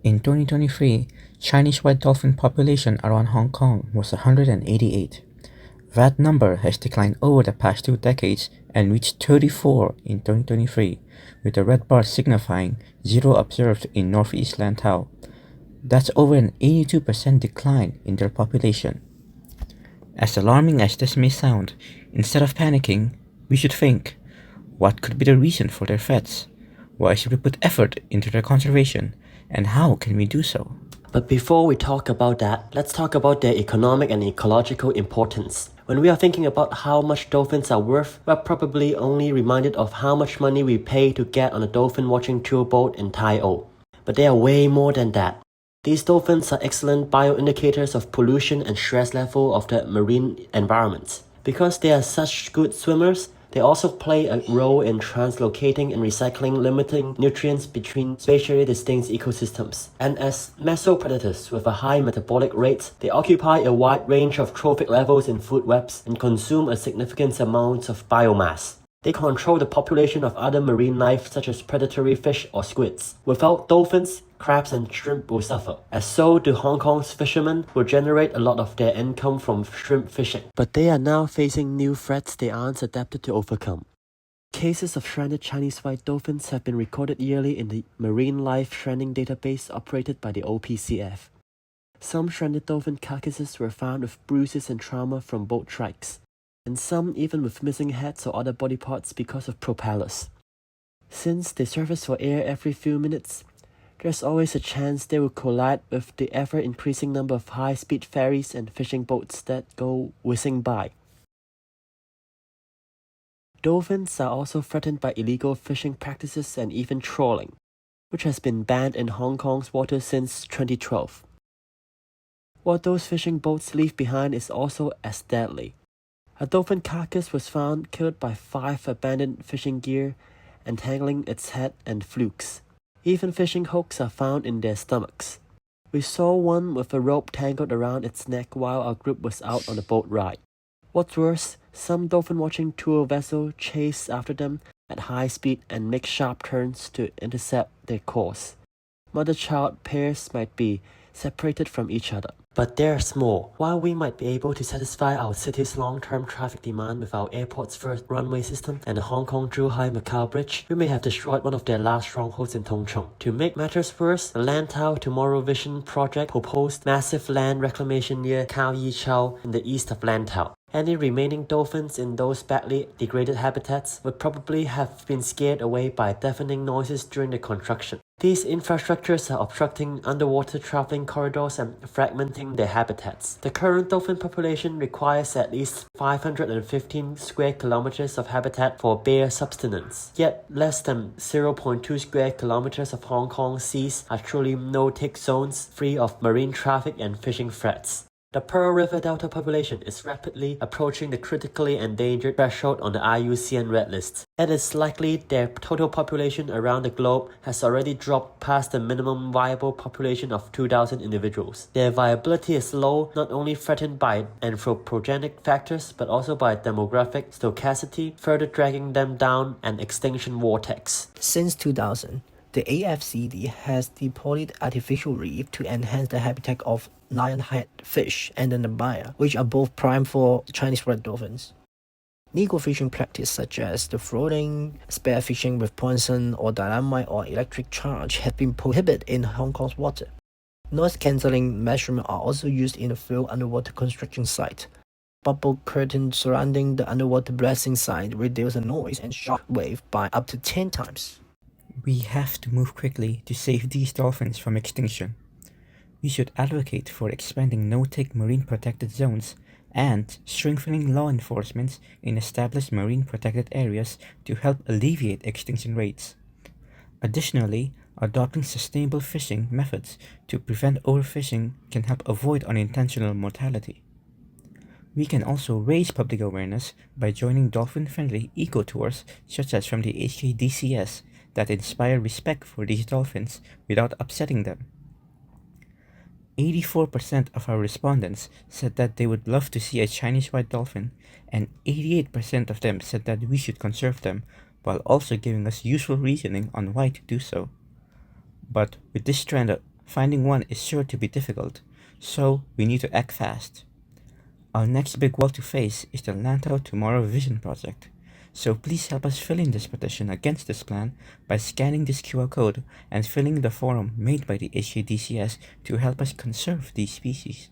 In 2023, Chinese white dolphin population around Hong Kong was 188. That number has declined over the past 2 decades and reached 34 in 2023, with the red bar signifying zero observed in northeast Lantau. That's over an 82% decline in their population. As alarming as this may sound, instead of panicking, we should think, what could be the reason for their threats? Why should we put effort into their conservation? And how can we do so? But before we talk about that, let's talk about their economic and ecological importance. When we are thinking about how much dolphins are worth, we're probably only reminded of how much money we pay to get on a dolphin watching tour boat in Tai O. But they are way more than that. These dolphins are excellent bioindicators of pollution and stress level of the marine environment. Because they are such good swimmers, they also play a role in translocating and recycling limiting nutrients between spatially distinct ecosystems. And as mesopredators with a high metabolic rate, they occupy a wide range of trophic levels in food webs and consume a significant amount of biomass. They control the population of other marine life such as predatory fish or squids. Without dolphins, crabs and shrimp will suffer, as so do Hong Kong's fishermen who generate a lot of their income from shrimp fishing. But they are now facing new threats they aren't adapted to overcome. Cases of stranded Chinese white dolphins have been recorded yearly in the Marine Life Stranding Database operated by the OPCF. Some stranded dolphin carcasses were found with bruises and trauma from boat strikes, and some even with missing heads or other body parts because of propellers. Since they surface for air every few minutes, there's always a chance they will collide with the ever-increasing number of high-speed ferries and fishing boats that go whizzing by. Dolphins are also threatened by illegal fishing practices and even trawling, which has been banned in Hong Kong's waters since 2012. What those fishing boats leave behind is also as deadly. A dolphin carcass was found killed by 5 abandoned fishing gear, entangling its head and flukes. Even fishing hooks are found in their stomachs. We saw one with a rope tangled around its neck while our group was out on a boat ride. What's worse, some dolphin-watching tour vessels chase after them at high speed and make sharp turns to intercept their course. Mother-child pairs might be separated from each other. But they're small. While we might be able to satisfy our city's long-term traffic demand with our airport's first runway system and the Hong Kong-Zhuhai-Macau Bridge, we may have destroyed one of their last strongholds in Tung Chung. To make matters worse, the Lantau Tomorrow Vision project proposed massive land reclamation near Khao Yi Chau in the east of Lantau. Any remaining dolphins in those badly degraded habitats would probably have been scared away by deafening noises during the construction. These infrastructures are obstructing underwater traveling corridors and fragmenting their habitats. The current dolphin population requires at least 515 square kilometers of habitat for bare subsistence. Yet less than 0.2 square kilometers of Hong Kong seas are truly no-take zones free of marine traffic and fishing threats. The Pearl River Delta population is rapidly approaching the critically endangered threshold on the IUCN Red List. It is likely their total population around the globe has already dropped past the minimum viable population of 2,000 individuals. Their viability is low, not only threatened by anthropogenic factors but also by demographic stochasticity, further dragging them down an extinction vortex. Since 2000, the AFCD has deployed artificial reef to enhance the habitat of lionhead fish and the nabaya, which are both prime for Chinese red dolphins. Legal fishing practice such as the floating, spear fishing with poison or dynamite or electric charge have been prohibited in Hong Kong's water. Noise-cancelling measurements are also used in a few underwater construction sites. Bubble curtains surrounding the underwater blasting site reduce the noise and shock wave by up to 10 times. We have to move quickly to save these dolphins from extinction. We should advocate for expanding no-take marine protected zones and strengthening law enforcement in established marine protected areas to help alleviate extinction rates. Additionally, adopting sustainable fishing methods to prevent overfishing can help avoid unintentional mortality. We can also raise public awareness by joining dolphin-friendly eco-tours such as from the HKDCS that inspire respect for these dolphins without upsetting them. 84% of our respondents said that they would love to see a Chinese white dolphin, and 88% of them said that we should conserve them, while also giving us useful reasoning on why to do so. But with this trend Finding one is sure to be difficult, so we need to act fast. Our next big wall to face is the Land Out Tomorrow Vision project, so please help us fill in this petition against this plan by scanning this QR code and filling the form made by the HKDCS to help us conserve these species.